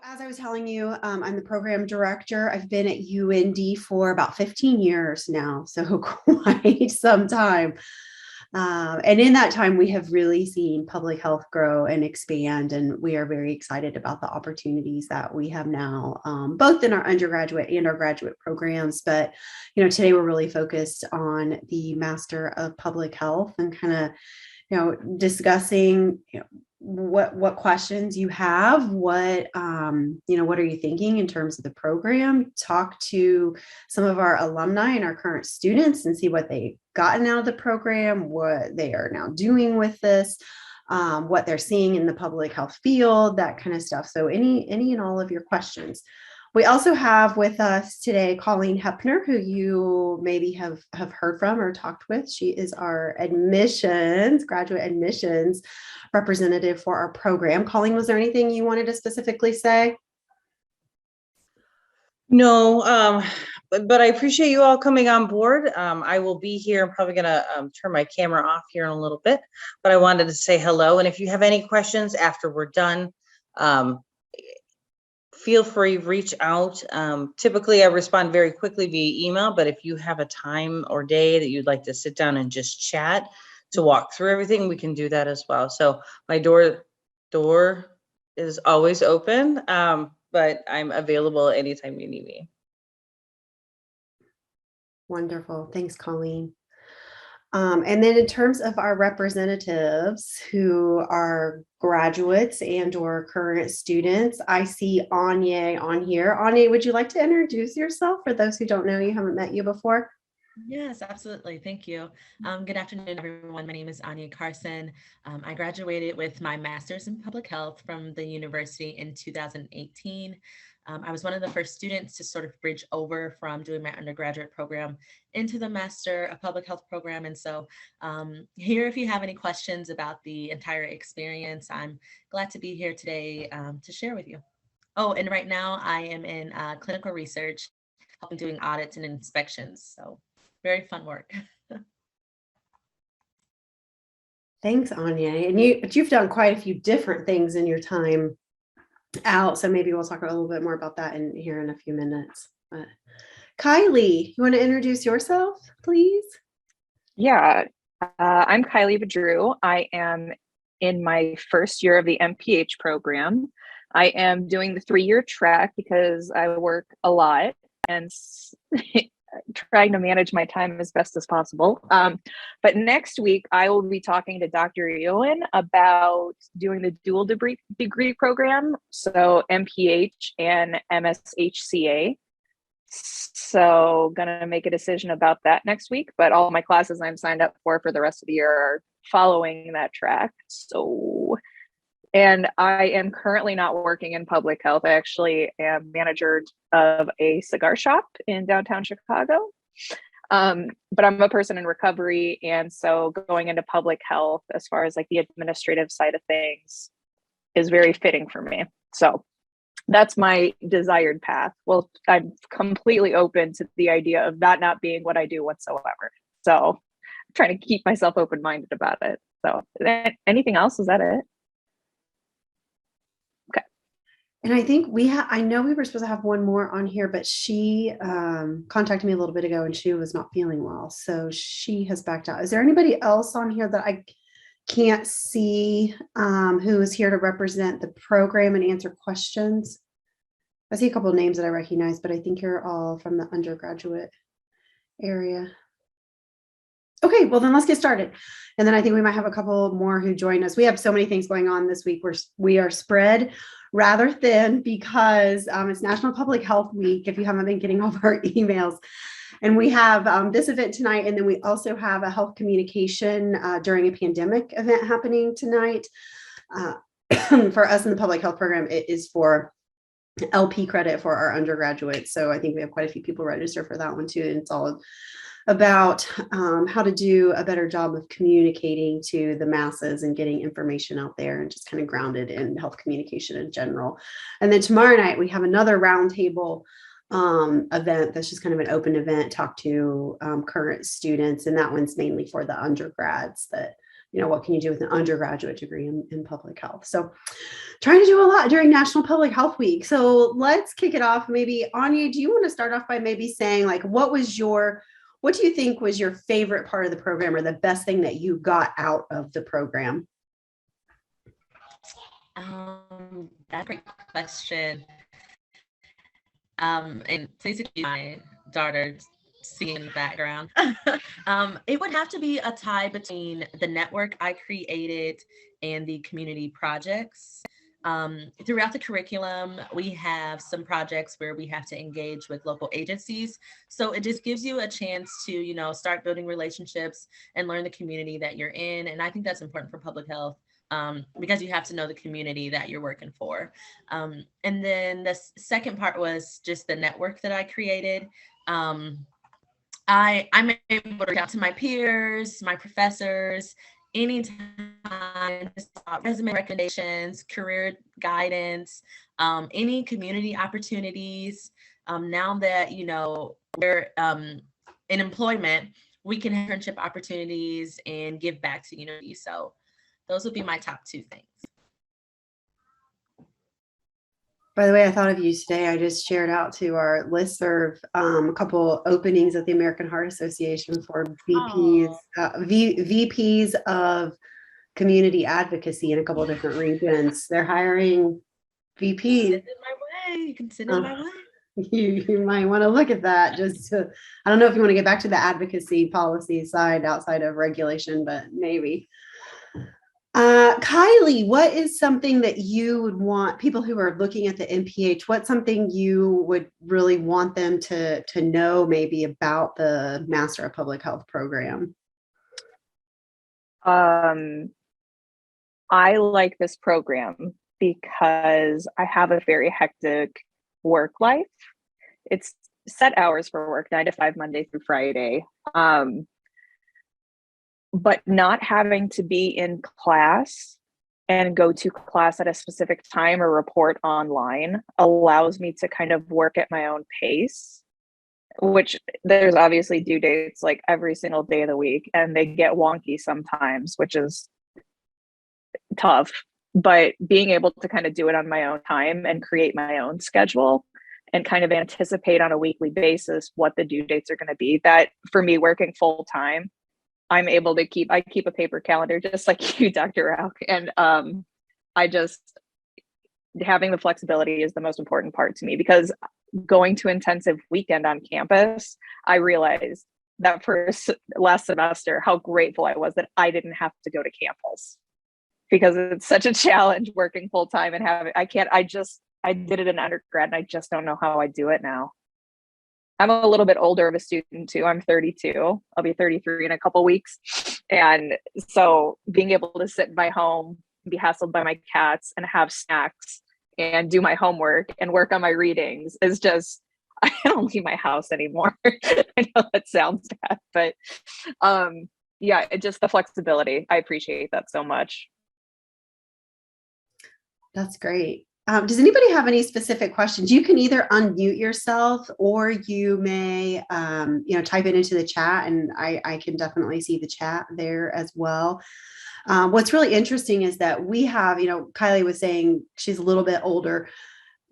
As I was telling you, I'm the program director. I've been at UIndy for about 15 years now, so quite some time. And in that time, we have really seen public health grow and expand, and we are very excited about the opportunities that we have now, both in our undergraduate and our graduate programs. But today we're really focused on the Master of Public Health and kind of discussing what questions you have, what are you thinking in terms of the program. Talk to some of our alumni and our current students and see what they've gotten out of the program, what they are now doing with this, what they're seeing in the public health field, that kind of stuff. So any and all of your questions. We also have with us today Colleen Hepner, who you maybe have heard from or talked with. She is our graduate admissions representative for our program. Colleen, was there anything you wanted to specifically say? No, but I appreciate you all coming on board. I will be here. I'm probably going to turn my camera off here in a little bit, but I wanted to say hello. And if you have any questions after we're done, feel free, reach out. Typically, I respond very quickly via email, but if you have a time or day that you'd like to sit down and just chat to walk through everything, we can do that as well. So my door is always open, but I'm available anytime you need me. Wonderful. Thanks, Colleen. And then in terms of our representatives who are graduates and or current students, I see Anya on here. Anya, would you like to introduce yourself for those who don't know you, haven't met you before? Yes, absolutely. Thank you. Good afternoon, everyone. My name is Anya Carson. I graduated with my master's in public health from the university in 2018. I was one of the first students to sort of bridge over from doing my undergraduate program into the Master of Public Health program. And so here, if you have any questions about the entire experience, I'm glad to be here today to share with you. Oh, and right now I am in clinical research, helping doing audits and inspections. So very fun work. Thanks, Anya. And you've done quite a few different things in your time out. So maybe we'll talk a little bit more about that here in a few minutes. But Kylie, you want to introduce yourself, please? Yeah, I'm Kylie Badrew. I am in my first year of the MPH program. I am doing the 3-year track because I work a lot and trying to manage my time as best as possible. But next week, I will be talking to Dr. Ewan about doing the dual degree program, so MPH and MSHCA. So gonna make a decision about that next week, but all my classes I'm signed up for the rest of the year are following that track. And I am currently not working in public health. I actually am manager of a cigar shop in downtown Chicago. But I'm a person in recovery. And so going into public health, as far as like the administrative side of things, is very fitting for me. So that's my desired path. Well, I'm completely open to the idea of that not being what I do whatsoever. So I'm trying to keep myself open-minded about it. So anything else? Is that it? And I think I know we were supposed to have one more on here, but she contacted me a little bit ago and she was not feeling well. So she has backed out. Is there anybody else on here that I can't see who is here to represent the program and answer questions? I see a couple of names that I recognize, but I think you're all from the undergraduate area. Okay, well then let's get started. And then I think we might have a couple more who join us. We have so many things going on this week. We are spread rather thin because it's National Public Health Week, if you haven't been getting all of our emails. And we have this event tonight, and then we also have a health communication during a pandemic event happening tonight. For us in the public health program, it is for LP credit for our undergraduates. So I think we have quite a few people registered for that one too. And it's all about how to do a better job of communicating to the masses and getting information out there and just kind of grounded in health communication in general. And then tomorrow night, we have another roundtable event that's just kind of an open event, talk to current students. And that one's mainly for the undergrads that what can you do with an undergraduate degree in public health? So trying to do a lot during National Public Health Week. So let's kick it off. Maybe Anya, do you want to start off by maybe saying like, what do you think was your favorite part of the program or the best thing that you got out of the program? That's a great question. And please excuse my daughter singing in the background. It would have to be a tie between the network I created and the community projects. Throughout the curriculum, we have some projects where we have to engage with local agencies. So it just gives you a chance to, start building relationships and learn the community that you're in. And I think that's important for public health. Because you have to know the community that you're working for. And then the second part was just the network that I created. I'm able to reach out to my peers, my professors, anytime, resume recommendations, career guidance, any community opportunities. Now that, we're in employment, we can have internship opportunities and give back to unity. So those would be my top two things. By the way, I thought of you today. I just shared out to our listserv a couple openings at the American Heart Association for VPs of community advocacy in a couple of different regions. They're hiring VPs. You can send it my way. You might want to look at that. I don't know if you want to get back to the advocacy policy side outside of regulation, but maybe. Kylie, what is something that you would want people who are looking at the MPH, what's something you would really want them to know maybe about the Master of Public Health program? I like this program because I have a very hectic work life. It's set hours for work, 9 to 5, Monday through Friday. But not having to be in class and go to class at a specific time or report online allows me to kind of work at my own pace, which there's obviously due dates like every single day of the week, and they get wonky sometimes, which is tough. But being able to kind of do it on my own time and create my own schedule and kind of anticipate on a weekly basis what the due dates are going to be, that for me working full time, I'm able to keep a paper calendar just like you, Dr. Rauch. And having the flexibility is the most important part to me, because going to intensive weekend on campus, I realized that last semester, how grateful I was that I didn't have to go to campus, because it's such a challenge working full time and I did it in undergrad and I just don't know how I do it now. I'm a little bit older of a student too. I'm 32. I'll be 33 in a couple weeks. And so being able to sit in my home, be hassled by my cats and have snacks and do my homework and work on my readings is just, I don't leave my house anymore. I know that sounds bad, but yeah, just the flexibility. I appreciate that so much. That's great. Does anybody have any specific questions? You can either unmute yourself or you may, type it into the chat, and I can definitely see the chat there as well. What's really interesting is that we have, Kylie was saying she's a little bit older.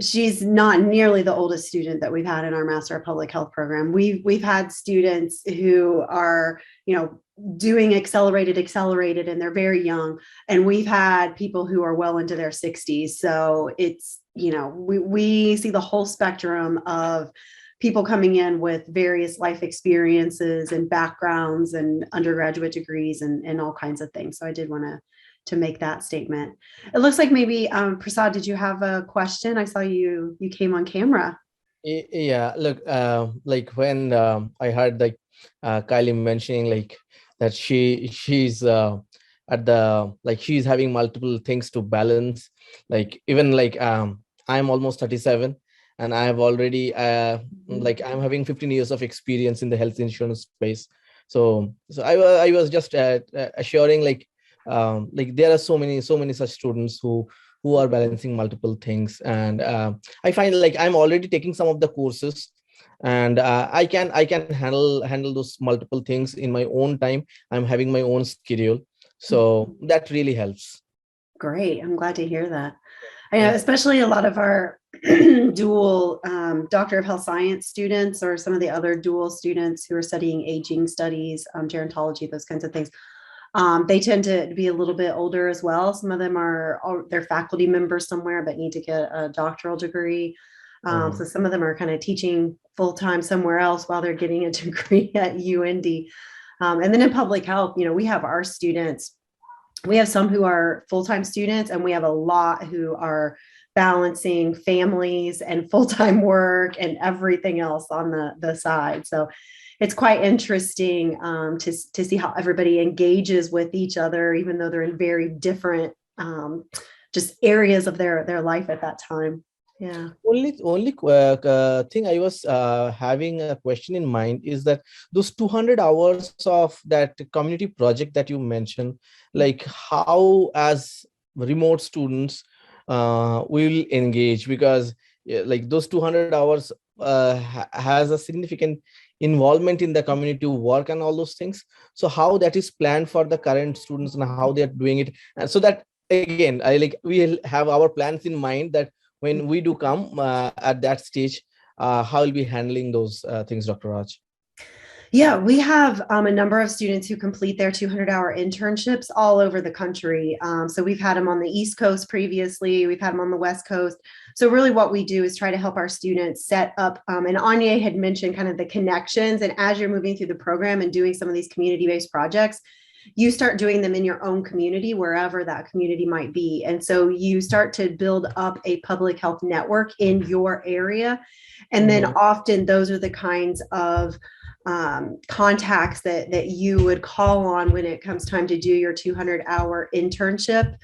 She's not nearly the oldest student that we've had in our Master of Public Health program. We've had students who are, doing accelerated, and they're very young. And we've had people who are well into their 60s. So it's, we see the whole spectrum of people coming in with various life experiences and backgrounds and undergraduate degrees and all kinds of things. So I did want to make that statement. It looks like maybe Prasad, did you have a question? I saw you came on camera. Yeah, look, like when I heard Kylie mentioning that she's she's having multiple things to balance, even I'm almost 37 and I have already I'm having 15 years of experience in the health insurance space. So I was just assuring there are so many such students who are balancing multiple things, and I find I'm already taking some of the courses, and I can handle those multiple things in my own time. I'm having my own schedule, So that really helps. Great. I'm glad to hear that. I know, especially a lot of our dual Doctor of Health Science students or some of the other dual students who are studying aging studies, gerontology, those kinds of things. They tend to be a little bit older as well. Some of them they're faculty members somewhere, but need to get a doctoral degree. So some of them are kind of teaching full-time somewhere else while they're getting a degree at UIndy. And then in public health, we have our students. We have some who are full-time students, and we have a lot who are balancing families and full-time work and everything else on the side. So it's quite interesting to see how everybody engages with each other, even though they're in very different just areas of their life at that time. Yeah. Only thing I was having a question in mind is that those 200 hours of that community project that you mentioned, like how as remote students will engage, because like those 200 hours has a significant involvement in the community work and all those things. So how that is planned for the current students and how they are doing it, and so that again we'll have our plans in mind that when we do come at that stage, how will be handling those things, Dr. Raj? Yeah, we have a number of students who complete their 200-hour internships all over the country. So we've had them on the East Coast previously. We've had them on the West Coast. So really what we do is try to help our students set up, and Anya had mentioned kind of the connections. And as you're moving through the program and doing some of these community-based projects, you start doing them in your own community, wherever that community might be. And so you start to build up a public health network in your area. And then often those are the kinds of contacts that you would call on when it comes time to do your 200-hour internship,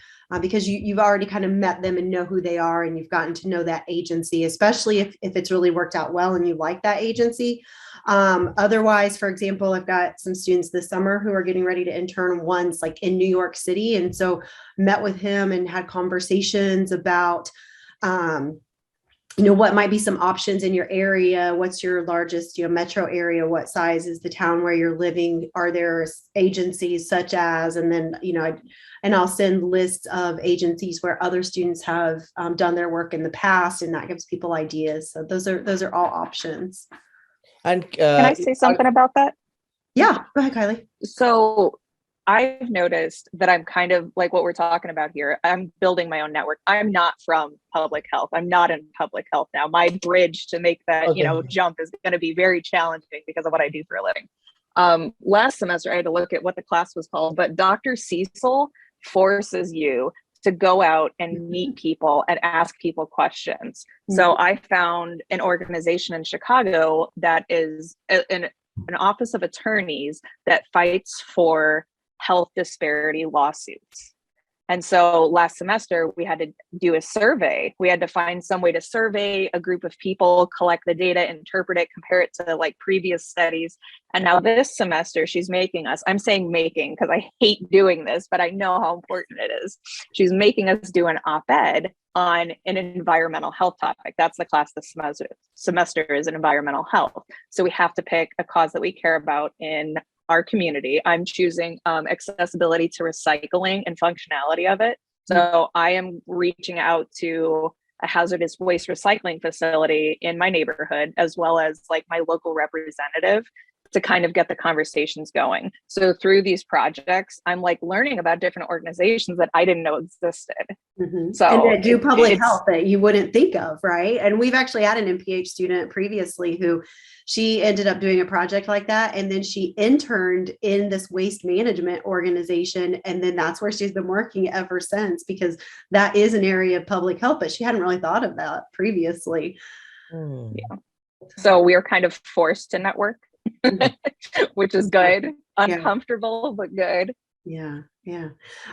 because you've already kind of met them and know who they are, and you've gotten to know that agency, especially if it's really worked out well and you like that agency. Otherwise, for example, I've got some students this summer who are getting ready to intern. One's like in New York City. And so met with him and had conversations about, what might be some options in your area. What's your largest, metro area? What size is the town where you're living? Are there agencies such as, and then, and I'll send lists of agencies where other students have done their work in the past, and that gives people ideas. So those are all options. And can I say something about that? Yeah, go ahead, Kylie. So I've noticed that I'm kind of like what we're talking about here. I'm building my own network. I'm not from public health. I'm not in public health now. My bridge to make that, jump is going to be very challenging because of what I do for a living. Last semester, I had to look at what the class was called, but Dr. Cecil forces you to go out and meet people and ask people questions. So I found an organization in Chicago that is an office of attorneys that fights for health disparity lawsuits. And so last semester, we had to do a survey. We had to find some way to survey a group of people, collect the data, interpret it, compare it to like previous studies. And now this semester, she's making us, I'm saying making because I hate doing this, but I know how important it is. She's making us do an op-ed on an environmental health topic. That's the class this semester is in environmental health. So we have to pick a cause that we care about in our community. I'm choosing accessibility to recycling and functionality of it. So I am reaching out to a hazardous waste recycling facility in my neighborhood, as well as like my local representative, to kind of get the conversations going. So through these projects, I'm like learning about different organizations that I didn't know existed. So and that do public health that you wouldn't think of, right? And we've actually had an MPH student previously who she ended up doing a project like that. And then she interned in this waste management organization. And then that's where she's been working ever since, because that is an area of public health, but she hadn't really thought of that previously. Yeah. So we are kind of forced to network, which is good. Uncomfortable, but good. Yeah.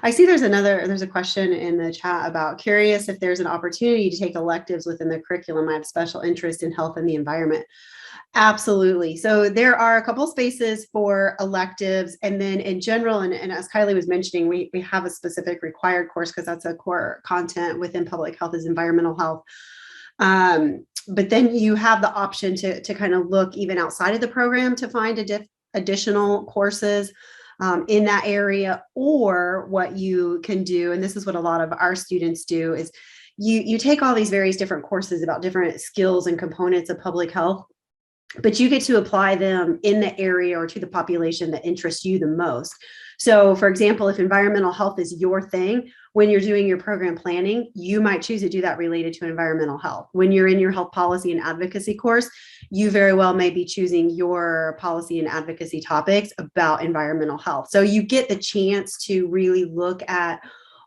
I see there's a question in the chat about curious if there's an opportunity to take electives within the curriculum. I have special interest in health and the environment. Absolutely. So there are a couple spaces for electives, and then in general, and as Kylie was mentioning, we have a specific required course because that's a core content within public health is environmental health. But then you have the option to kind of look even outside of the program to find additional courses. in that area. Or what you can do, and this is what a lot of our students do, is you take all these various different courses about different skills and components of public health, but you get to apply them in the area or to the population that interests you the most. So for example, if environmental health is your thing, when you're doing your program planning, you might choose to do that related to environmental health. When you're in your health policy and advocacy course, you very well may be choosing your policy and advocacy topics about environmental health. So you get the chance to really look at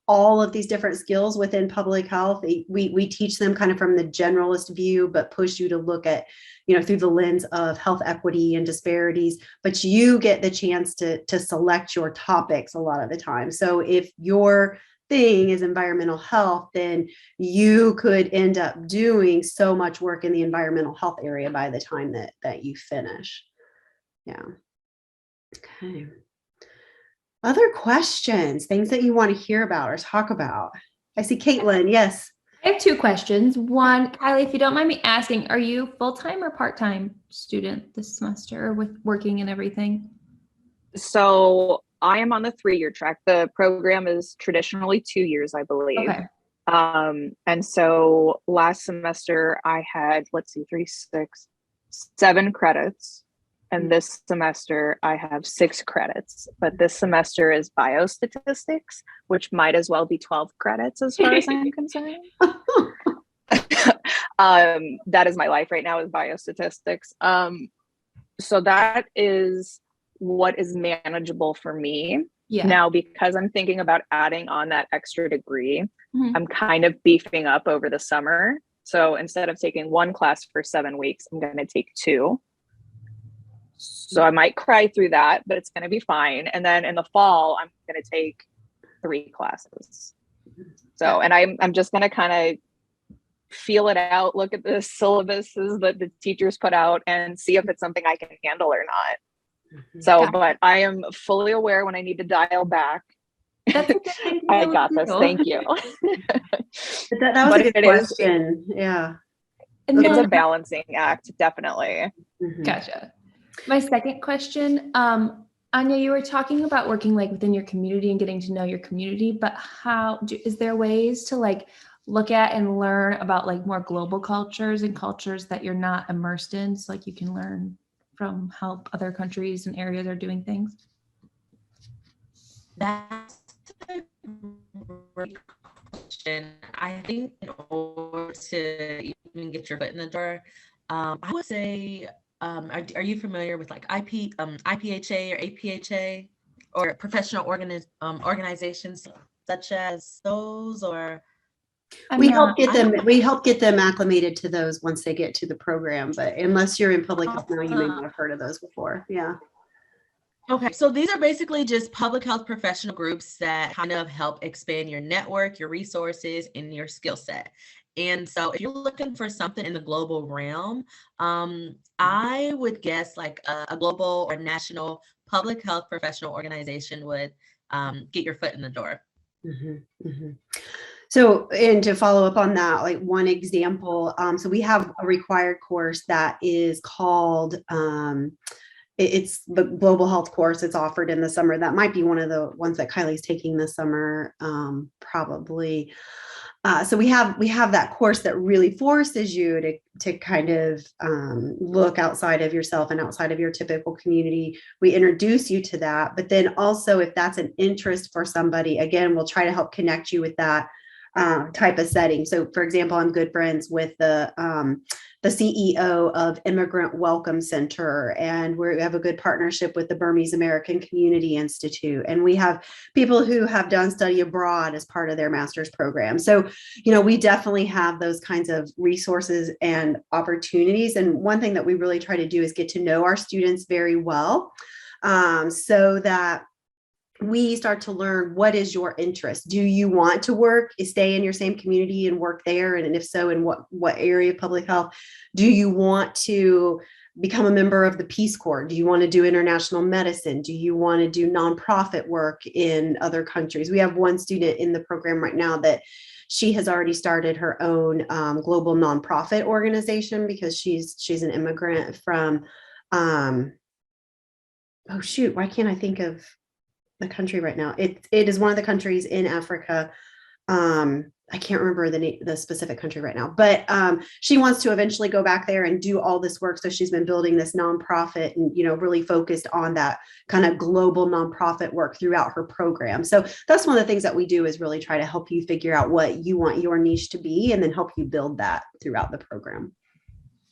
all of these different skills within public health. We teach them kind of from the generalist view, but push you to look at, through the lens of health equity and disparities, but you get the chance to select your topics a lot of the time. So if your thing is environmental health, then you could end up doing so much work in the environmental health area by the time that you finish. Yeah. Okay. Other questions, things that you want to hear about or talk about? I see Caitlin. Yes. I have two questions. One, Kylie, if you don't mind me asking, are you full-time or part-time student this semester with working and everything? So I am on the 3-year track. The program is traditionally 2 years, I believe. Okay. And so last semester I had, 7 credits. And this semester I have 6 credits, but this semester is biostatistics, which might as well be 12 credits as far as I'm concerned. That is my life right now, is biostatistics. So that is what is manageable for me. Yeah. Now, because I'm thinking about adding on that extra degree, Mhm. I'm kind of beefing up over the summer. So instead of taking 1 class for 7 weeks, I'm going to take 2. So I might cry through that, but it's going to be fine. And then in the fall, I'm going to take 3 classes. So, and I'm just going to kind of feel it out, look at the syllabuses that the teachers put out and see if it's something I can handle or not. So, but I am fully aware when I need to dial back. That's a good thing to I know got this. too. Thank you. That was But a good it is- question. Yeah. And It's then- a balancing act, definitely. Mhm. Gotcha. My second question, Anya, you were talking about working like within your community and getting to know your community, but is there ways to like look at and learn about like more global cultures and cultures that you're not immersed in, so like you can learn from how other countries and areas are doing things? That's a great question. I think in order to even get your foot in the door, I would say, are you familiar with like IPHA or APHA or professional organizations such as those? Or We help get them acclimated to those once they get to the program, but unless you're in public health now, you may not have heard of those before. Yeah. Okay, so these are basically just public health professional groups that kind of help expand your network, your resources, and your skill set. And so if you're looking for something in the global realm, I would guess like a global or national public health professional organization would get your foot in the door. Mm-hmm, mm-hmm. So, and to follow up on that, like one example, so we have a required course that is called, it's the global health course. It's offered in the summer. That might be one of the ones that Kylie's taking this summer, probably. So we have that course that really forces you to kind of look outside of yourself and outside of your typical community. We introduce you to that, but then also if that's an interest for somebody, again, we'll try to help connect you with that type of setting. So for example, I'm good friends with the CEO of Immigrant Welcome Center, and we have a good partnership with the Burmese American Community Institute. And we have people who have done study abroad as part of their master's program. So, we definitely have those kinds of resources and opportunities. And one thing that we really try to do is get to know our students very well, so that we start to learn, what is your interest? Do you want to stay in your same community and work there? And if so, in what area of public health? Do you want to become a member of the Peace Corps? Do you want to do international medicine? Do you want to do nonprofit work in other countries? We have one student in the program right now that she has already started her own global nonprofit organization because she's an immigrant from, oh shoot, why can't I think of the country right now. It is one of the countries in Africa. I can't remember the specific country right now, but she wants to eventually go back there and do all this work. So she's been building this nonprofit and, really focused on that kind of global nonprofit work throughout her program. So that's one of the things that we do, is really try to help you figure out what you want your niche to be and then help you build that throughout the program.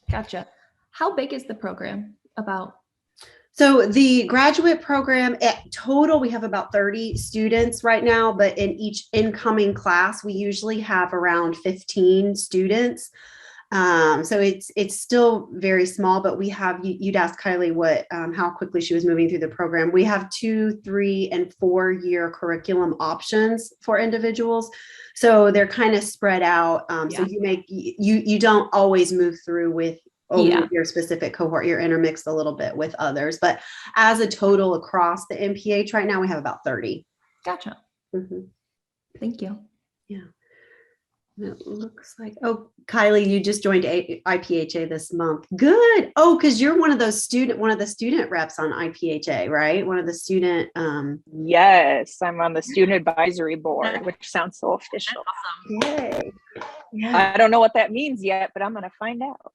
Gotcha. How big is the program about? So the graduate program at total, we have about 30 students right now, but in each incoming class, we usually have around 15 students. So it's still very small, but we have, you'd ask Kylie how quickly she was moving through the program. We have 2, 3, and 4-year curriculum options for individuals. So they're kind of spread out. So you don't always move through with your specific cohort. You're intermixed a little bit with others, but as a total across the MPH right now, we have about 30. Gotcha. Mm-hmm. Thank you. Yeah. It looks like, Kylie, you just joined IPHA this month. Good. Oh, because you're one of the student reps on IPHA, right? One of the student. Yes, I'm on the student advisory board, which sounds so official. Awesome. Yay. Yeah. I don't know what that means yet, but I'm going to find out.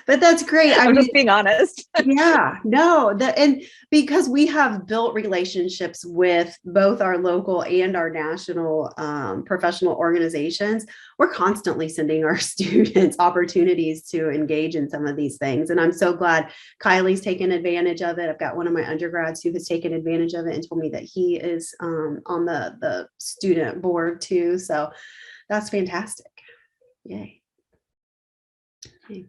But that's great. I'm just being honest. Yeah, no, and because we have built relationships with both our local and our national professional organizations, we're constantly sending our students opportunities to engage in some of these things. And I'm so glad Kylie's taken advantage of it. I've got one of my undergrads who has taken advantage of it and told me that he is on the student board too. So that's fantastic. Yay. Okay.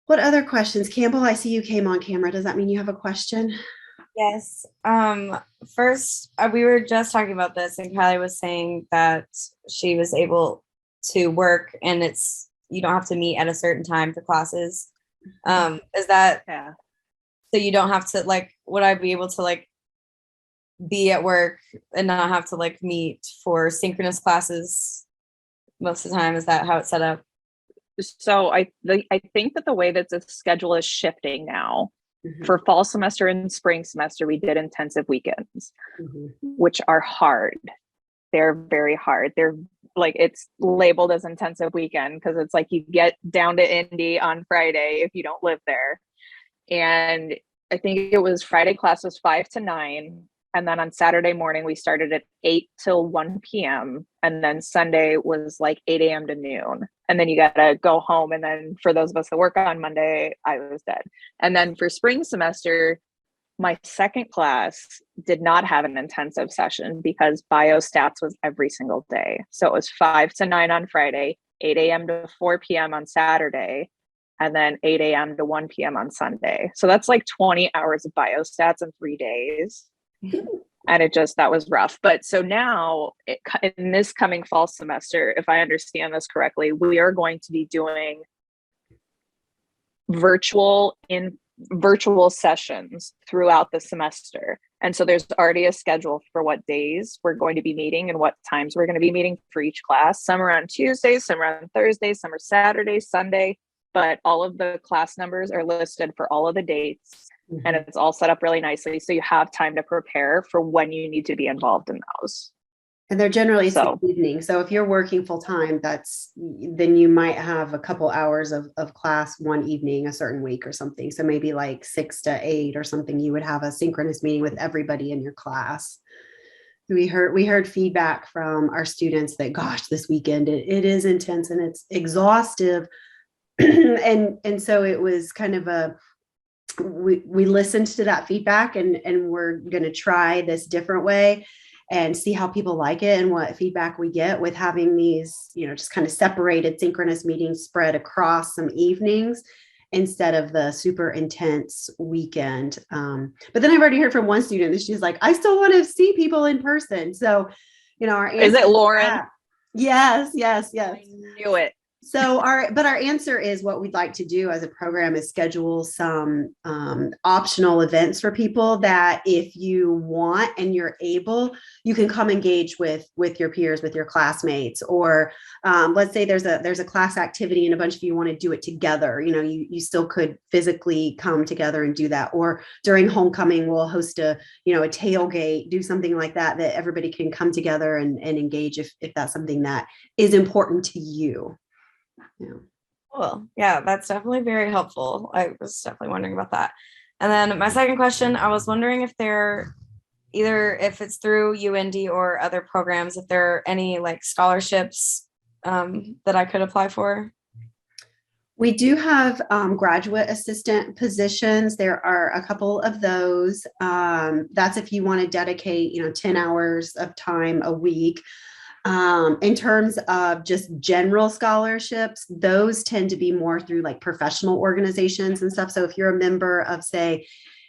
What other questions? Campbell, I see you came on camera. Does that mean you have a question? Yes. First, we were just talking about this, and Kylie was saying that she was able to work, and you don't have to meet at a certain time for classes. Is that so you don't have to, like, would I be able to, like, be at work and not have to, like, meet for synchronous classes most of the time? Is that how it's set up? So I think that the way that the schedule is shifting now, for fall semester and spring semester, we did intensive weekends, which are hard. They're very hard. They're like, it's labeled as intensive weekend because it's like you get down to Indy on Friday if you don't live there. And I think it was Friday class was 5 to 9. And then on Saturday morning, we started at 8 till 1 p.m. And then Sunday was like 8 a.m. to noon. And then you got to go home. And then for those of us that work on Monday, I was dead. And then for spring semester, my second class did not have an intensive session because biostats was every single day. So it was 5 to 9 on Friday, 8 a.m. to 4 p.m. on Saturday, and then 8 a.m. to 1 p.m. on Sunday. So that's like 20 hours of biostats in 3 days. And that was rough. But so now in this coming fall semester, if I understand this correctly, we are going to be doing virtual sessions throughout the semester. And so there's already a schedule for what days we're going to be meeting and what times we're going to be meeting for each class. Some are on Tuesdays, some are on Thursdays, some are Saturday, Sunday, but all of the class numbers are listed for all of the dates. And it's all set up really nicely. So you have time to prepare for when you need to be involved in those. And they're generally evening. So if you're working full time, then you might have a couple hours of class one evening, a certain week or something. So maybe like 6 to 8 or something, you would have a synchronous meeting with everybody in your class. We heard feedback from our students that, gosh, this weekend, it is intense and it's exhaustive. and so it was kind of we listened to that feedback and we're going to try this different way and see how people like it and what feedback we get with having these, just kind of separated synchronous meetings spread across some evenings instead of the super intense weekend. But then I've already heard from one student that she's like, I still want to see people in person. So, our is it Lauren? Yes. I knew it. So our answer is what we'd like to do as a program is schedule some optional events for people that if you want and you're able, you can come engage with your peers, with your classmates, or let's say there's a class activity and a bunch of you want to do it together. You know, you still could physically come together and do that. Or during homecoming, we'll host a tailgate, do something like that everybody can come together and engage if that's something that is important to you. Yeah. Cool. Yeah, that's definitely very helpful. I was definitely wondering about that. And then my second question, I was wondering if if it's through UIndy or other programs, if there are any like scholarships that I could apply for. We do have graduate assistant positions. There are a couple of those. That's if you want to dedicate, 10 hours of time a week. In terms of just general scholarships, those tend to be more through like professional organizations and stuff. So if you're a member of, say,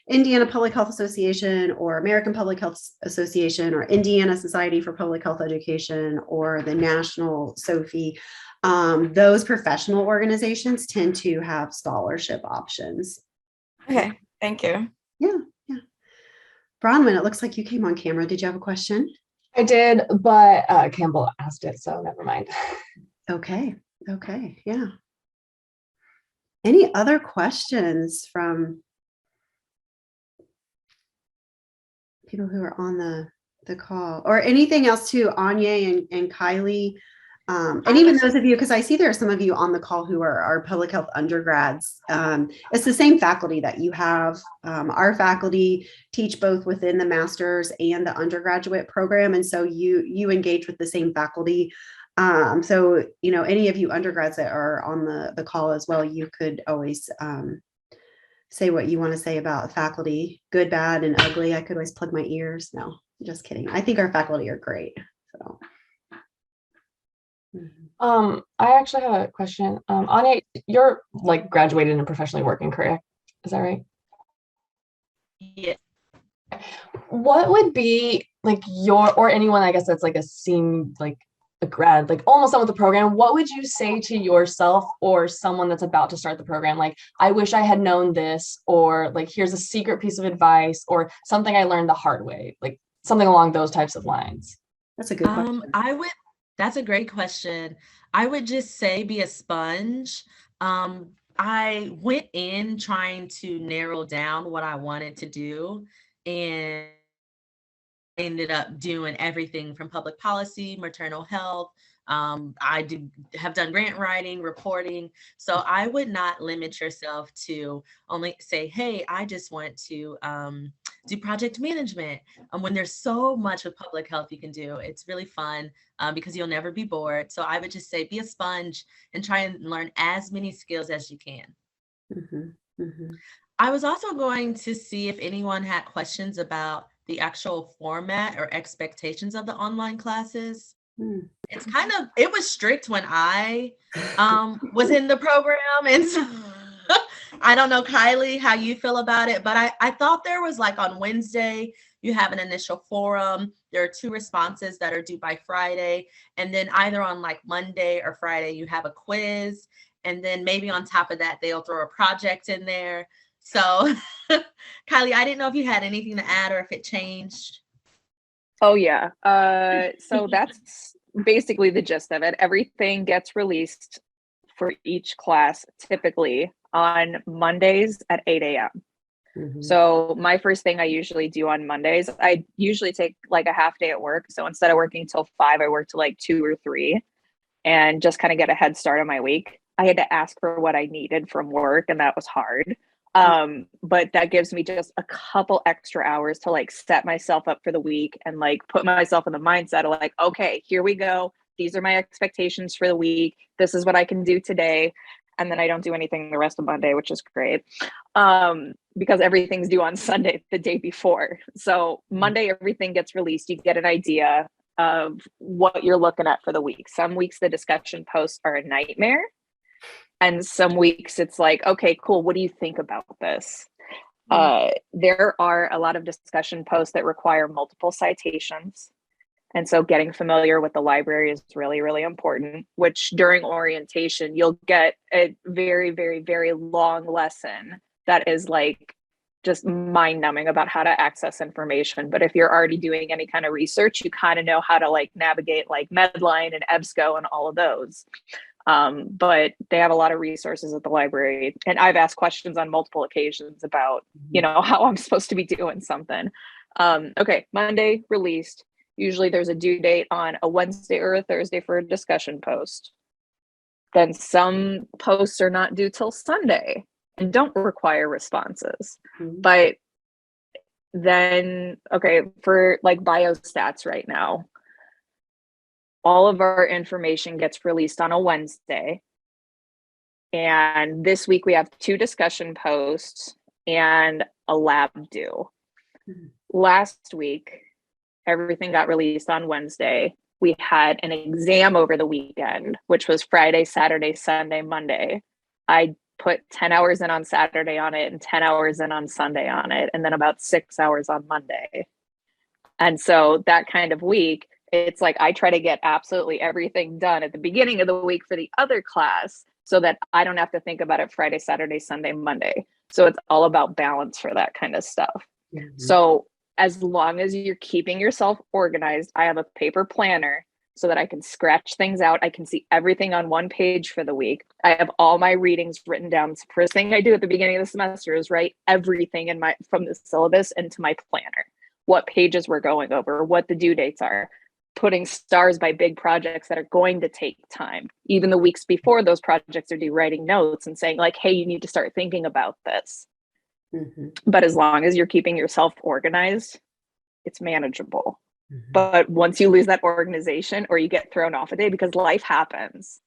Indiana Public Health Association or American Public Health Association or Indiana Society for Public Health Education or the National SOFI, those professional organizations tend to have scholarship options. Okay, thank you. Yeah. Bronwyn, it looks like you came on camera. Did you have a question? I did, but Campbell asked it, so never mind. Okay, yeah. Any other questions from people who are on the call, or anything else to Anya and Kylie? And even those of you, because I see there are some of you on the call who are public health undergrads. It's the same faculty that you have. Our faculty teach both within the master's and the undergraduate program. And so you engage with the same faculty. So, any of you undergrads that are on the call as well, you could always say what you want to say about faculty, good, bad, and ugly. I could always plug my ears. No, just kidding. I think our faculty are great. So. I actually have a question. Anya, you're like graduated and professionally working, correct? Is that right? Yeah. What would be like or anyone, I guess that's like a grad, like almost done with the program, what would you say to yourself or someone that's about to start the program? Like, I wish I had known this, or like, here's a secret piece of advice, or something I learned the hard way, like something along those types of lines. That's a good question. That's a great question. I would just say be a sponge. I went in trying to narrow down what I wanted to do, and ended up doing everything from public policy, maternal health. I have done grant writing, reporting. So I would not limit yourself to only say, hey, I just want to do project management. When there's so much with public health you can do, it's really fun because you'll never be bored. So I would just say, be a sponge and try and learn as many skills as you can. Mm-hmm. Mm-hmm. I was also going to see if anyone had questions about the actual format or expectations of the online classes. It's it was strict when I was in the program. And so I don't know, Kylie, how you feel about it, but I thought there was like on Wednesday, you have an initial forum. There are 2 responses that are due by Friday. And then either on like Monday or Friday, you have a quiz. And then maybe on top of that, they'll throw a project in there. So Kylie, I didn't know if you had anything to add or if it changed. Oh yeah. So that's basically the gist of it. Everything gets released for each class typically on Mondays at 8 a.m. Mm-hmm. So my first thing I usually do on Mondays, I usually take like a half day at work. So instead of working till 5, I work till like 2 or 3 and just kind of get a head start on my week. I had to ask for what I needed from work, and that was hard. But that gives me just a couple extra hours to like set myself up for the week and like put myself in the mindset of like, okay, here we go. These are my expectations for the week. This is what I can do today. And then I don't do anything the rest of Monday, which is great. Because everything's due on Sunday, the day before. So Monday, everything gets released. You get an idea of what you're looking at for the week. Some weeks the discussion posts are a nightmare. And some weeks it's like, okay, cool. What do you think about this? There are a lot of discussion posts that require multiple citations. And so getting familiar with the library is really, really important, which during orientation, you'll get a very, very, very long lesson that is like just mind numbing about how to access information. But if you're already doing any kind of research, you kind of know how to like navigate like Medline and EBSCO and all of those. But they have a lot of resources at the library. And I've asked questions on multiple occasions about, you know, how I'm supposed to be doing something. Okay, Monday released. Usually there's a due date on a Wednesday or a Thursday for a discussion post. Then some posts are not due till Sunday and don't require responses. But then, okay, for like biostats right now, all of our information gets released on a Wednesday. And this week we have 2 discussion posts and a lab due. Last week, everything got released on Wednesday. We had an exam over the weekend, which was Friday, Saturday, Sunday, Monday. I put 10 hours in on Saturday on it and 10 hours in on Sunday on it, and then about 6 hours on Monday. And so that kind of week, it's like I try to get absolutely everything done at the beginning of the week for the other class so that I don't have to think about it Friday, Saturday, Sunday, Monday. So it's all about balance for that kind of stuff. So as long as you're keeping yourself organized, I have a paper planner so that I can scratch things out. I can see everything on one page for the week. I have all my readings written down. So first thing I do at the beginning of the semester is write everything in my from the syllabus into my planner. What pages we're going over, what the due dates are, putting stars by big projects that are going to take time. Even the weeks before those projects are due, writing notes and saying like, hey, you need to start thinking about this. But as long as you're keeping yourself organized, it's manageable. But once you lose that organization or you get thrown off a day, because life happens.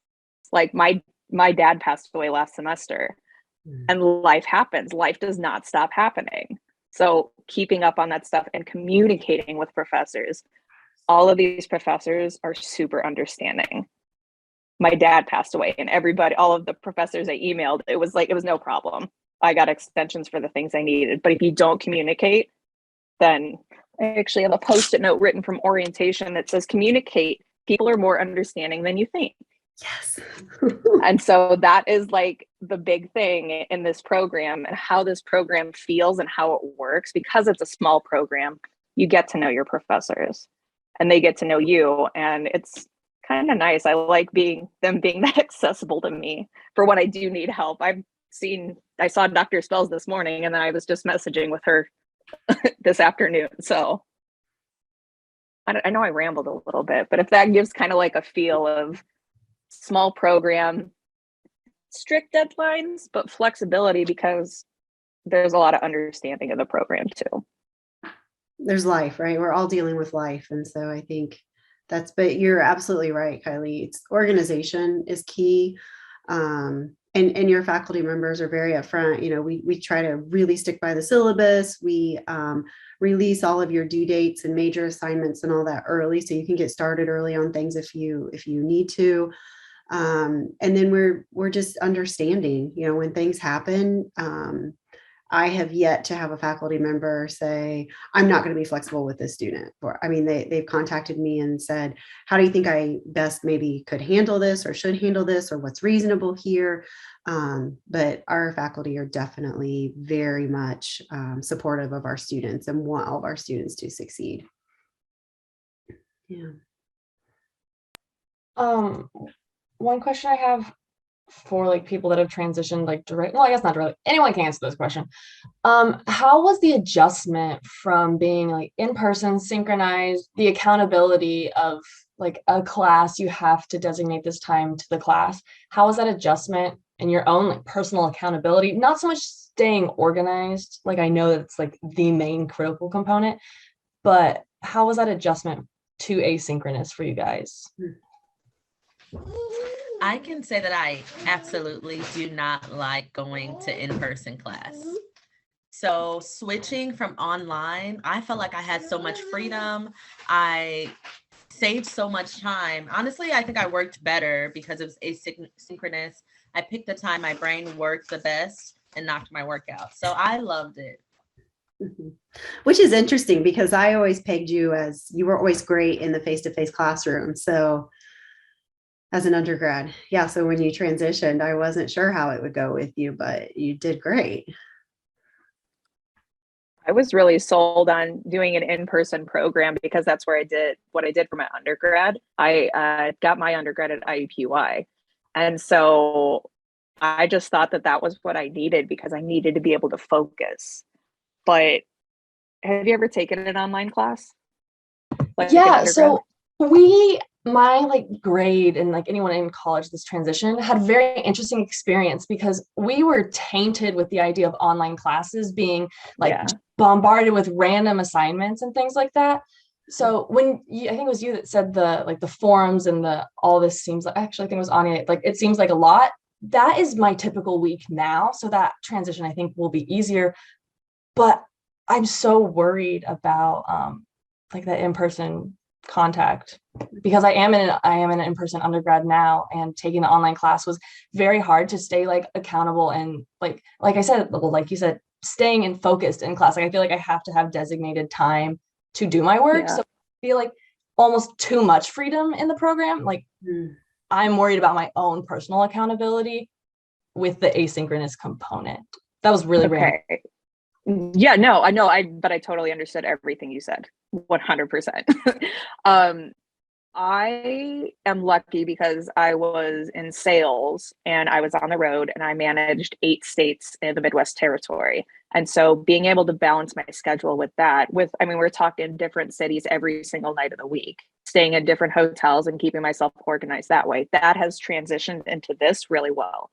Like my dad passed away last semester and life happens. Life does not stop happening. So keeping up on that stuff and communicating with professors, all of these professors are super understanding. My dad passed away and everybody, all of the professors I emailed, it was no problem. I got extensions for the things I needed. But if you don't communicate, then I actually have a post-it note written from orientation that says communicate. People are more understanding than you think. Yes. And so that is like the big thing in this program and how this program feels and how it works. Because it's a small program, you get to know your professors and they get to know you. And it's kind of nice. I like them being that accessible to me for when I do need help. I saw Dr. Spells this morning and then I was just messaging with her this afternoon. So I know I rambled a little bit, but if that gives kind of like a feel of small program, strict deadlines, but flexibility because there's a lot of understanding of the program too. There's life, right? We're all dealing with life. And so I think but you're absolutely right, Kylie. It's organization is key. And your faculty members are very upfront. You know, we try to really stick by the syllabus. We release all of your due dates and major assignments and all that early, so you can get started early on things if you need to. And then we're just understanding, you know, when things happen. I have yet to have a faculty member say, I'm not going to be flexible with this student. Or, I mean, they've contacted me and said, how do you think I best maybe could handle this or should handle this or what's reasonable here? But our faculty are definitely very much supportive of our students and want all of our students to succeed. Yeah. One question I have for like people that have transitioned like direct, well, I guess not directly, anyone can answer this question. How was the adjustment from being like in person, synchronized, the accountability of like a class, you have to designate this time to the class? How was that adjustment and your own like personal accountability? Not so much staying organized, like I know that's like the main critical component, but how was that adjustment to asynchronous for you guys? I can say that I absolutely do not like going to in-person class. So switching from online, I felt like I had so much freedom. I saved so much time. Honestly, I think I worked better because it was asynchronous. I picked the time my brain worked the best and knocked my work out. So I loved it. Mhm. Which is interesting because I always pegged you as you were always great in the face-to-face classroom. So as an undergrad, yeah. So when you transitioned, I wasn't sure how it would go with you, but you did great. I was really sold on doing an in-person program because that's where I did what I did for my undergrad. I got my undergrad at IUPUI. And so I just thought that that was what I needed because I needed to be able to focus. But have you ever taken an online class? Like an Yeah, undergrad? so my like grade and like anyone in college this transition had a very interesting experience because we were tainted with the idea of online classes being like Yeah. bombarded with random assignments and things like that. So when I think it was you that said the forums and the all this seems like, actually I think it was Anya, like it seems like a lot. That is my typical week now. So that transition I think will be easier. But I'm so worried about like that in-person contact because I am in an in-person undergrad now, and taking the online class was very hard to stay like accountable and like I said, well, like you said, staying and focused in class. Like I feel like I have to have designated time to do my work. Yeah. So I feel like almost too much freedom in the program. Like I'm worried about my own personal accountability with the asynchronous component. That was really random. Okay. Yeah, no, I know. But I totally understood everything you said. 100%. I am lucky because I was in sales and I was on the road and I managed 8 states in the Midwest territory. And so being able to balance my schedule with that, we're talking different cities every single night of the week, staying in different hotels and keeping myself organized that way. That has transitioned into this really well.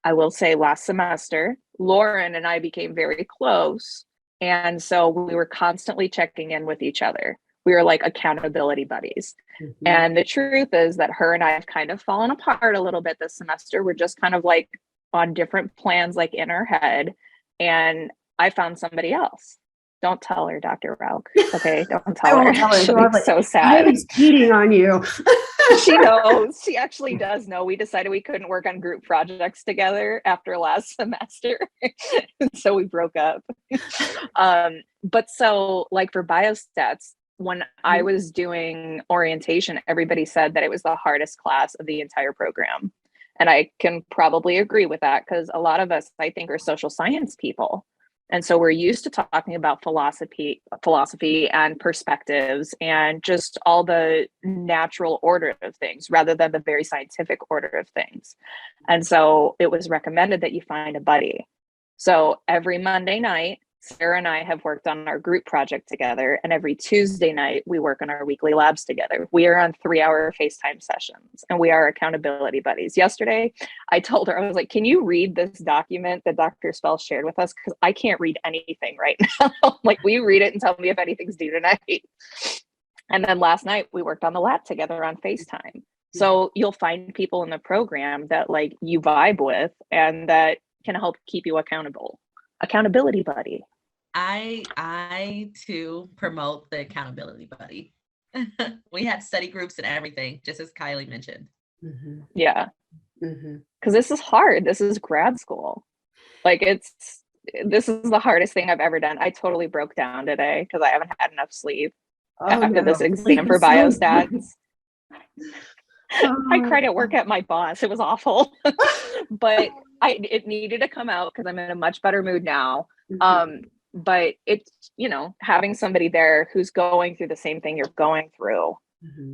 I will say last semester, Lauren and I became very close. And so we were constantly checking in with each other. We were like accountability buddies. Mhm. And the truth is that her and I have kind of fallen apart a little bit this semester. We're just kind of like on different plans, like in our head. And I found somebody else. Don't tell her, Dr. Rauch. Okay, don't I tell her. won't tell her. She'll She'll be have, so like, sad. Kylie's cheating on you. She knows. She actually does know. We decided we couldn't work on group projects together after last semester. So we broke up. But so like for biostats, when I was doing orientation, everybody said that it was the hardest class of the entire program. And I can probably agree with that because a lot of us, I think, are social science people. And so we're used to talking about philosophy and perspectives and just all the natural order of things rather than the very scientific order of things. And so it was recommended that you find a buddy. So every Monday night, Sarah and I have worked on our group project together, and every Tuesday night we work on our weekly labs together. We are on 3-hour FaceTime sessions, and we are accountability buddies. Yesterday, I told her, I was like, can you read this document that Dr. Spell shared with us? Because I can't read anything right now. Like, will you read it and tell me if anything's due tonight? And then last night we worked on the lab together on FaceTime. So you'll find people in the program that like you vibe with and that can help keep you accountable. Accountability buddy. I too promote the accountability buddy. We had study groups and everything, just as Kylie mentioned. Mm-hmm. Yeah. Mm-hmm. Because this is hard. This is grad school. Like this is the hardest thing I've ever done. I totally broke down today because I haven't had enough sleep after this exam for biostats. I cried at work at my boss. It was awful. But it needed to come out because I'm in a much better mood now. But it's, having somebody there who's going through the same thing you're going through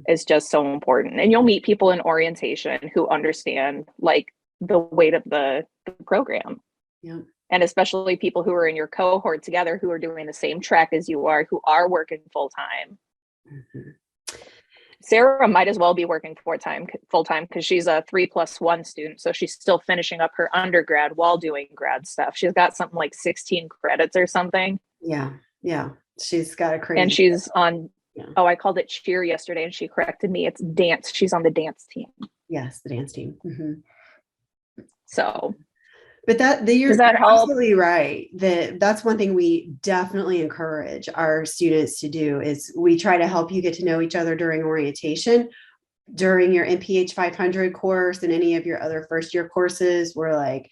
is just so important. And you'll meet people in orientation who understand like the weight of the program. Yeah. And especially people who are in your cohort together who are doing the same track as you are, who are working full time. Sarah might as well be working full time because she's a 3+1 student. So she's still finishing up her undergrad while doing grad stuff. She's got something like 16 credits or something. Yeah. Yeah. She's got a crazy. And she's on, I called it cheer yesterday and she corrected me. It's dance. She's on the dance team. Yes, the dance team. So. But you're help? absolutely right. That's one thing we definitely encourage our students to do is we try to help you get to know each other during orientation, during your MPH 500 course and any of your other first year courses. We're like,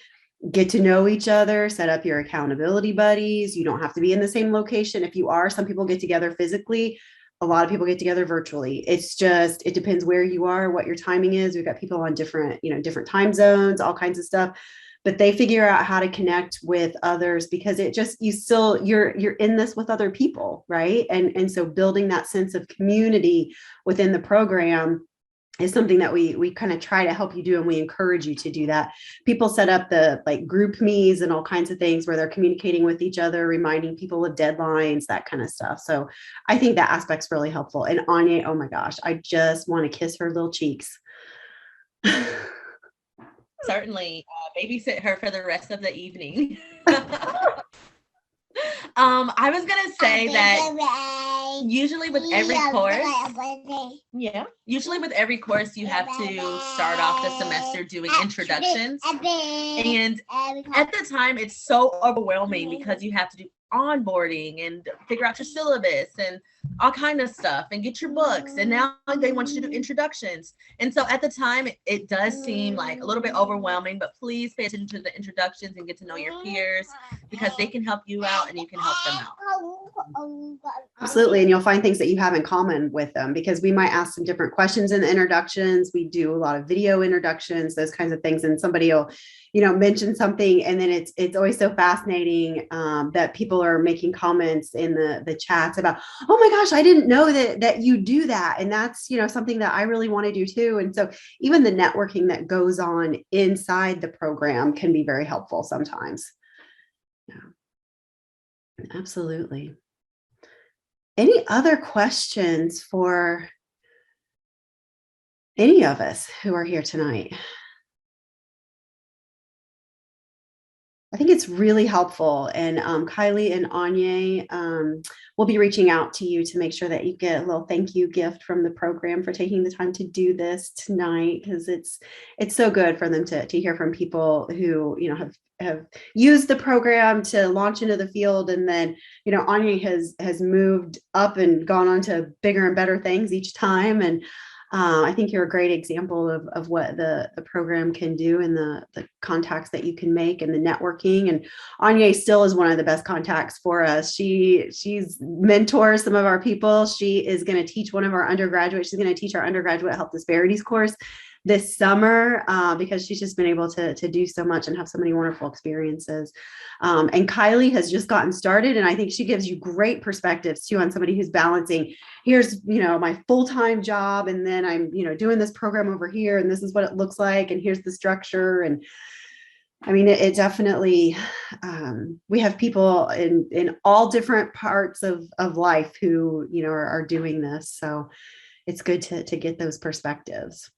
get to know each other, set up your accountability buddies. You don't have to be in the same location. If you are, some people get together physically. A lot of people get together virtually. It's just, it depends where you are, what your timing is. We've got people on different, different time zones, all kinds of stuff, but they figure out how to connect with others because it just, you're in this with other people, right? And so building that sense of community within the program is something that we kind of try to help you do, and we encourage you to do that. People set up the like group me's and all kinds of things where they're communicating with each other, reminding people of deadlines, that kind of stuff. So I think that aspect's really helpful. And Anya, oh my gosh, I just want to kiss her little cheeks. Certainly, babysit her for the rest of the evening. I was gonna say that usually with every course, you have to start off the semester doing introductions, and at the time it's so overwhelming because you have to do onboarding and figure out your syllabus and all kind of stuff and get your books, and now they want you to do introductions, and so at the time it does seem like a little bit overwhelming, but please pay attention to the introductions and get to know your peers because they can help you out and you can help them out. Absolutely. And you'll find things that you have in common with them because we might ask some different questions in the introductions. We do a lot of video introductions, those kinds of things, and somebody will mention something, and then it's always so fascinating that people are making comments in the chats about, oh my gosh, I didn't know that you do that, and that's something that I really want to do too. And so even the networking that goes on inside the program can be very helpful sometimes. Yeah, absolutely. Any other questions for any of us who are here tonight? I think it's really helpful. And Kylie and Anya will be reaching out to you to make sure that you get a little thank you gift from the program for taking the time to do this tonight, because it's so good for them to hear from people who have used the program to launch into the field. And then, Anya has moved up and gone on to bigger and better things each time. And I think you're a great example of what the program can do and the contacts that you can make and the networking. And Anya still is one of the best contacts for us. She's mentors some of our people. She is going to teach one of our undergraduates. She's going to teach our undergraduate health disparities course this summer because she's just been able to do so much and have so many wonderful experiences. And Kylie has just gotten started, and I think she gives you great perspectives too on somebody who's balancing, here's my full-time job, and then I'm doing this program over here, and this is what it looks like, and here's the structure. And I mean, it definitely, we have people in all different parts of life who are doing this, so it's good to get those perspectives.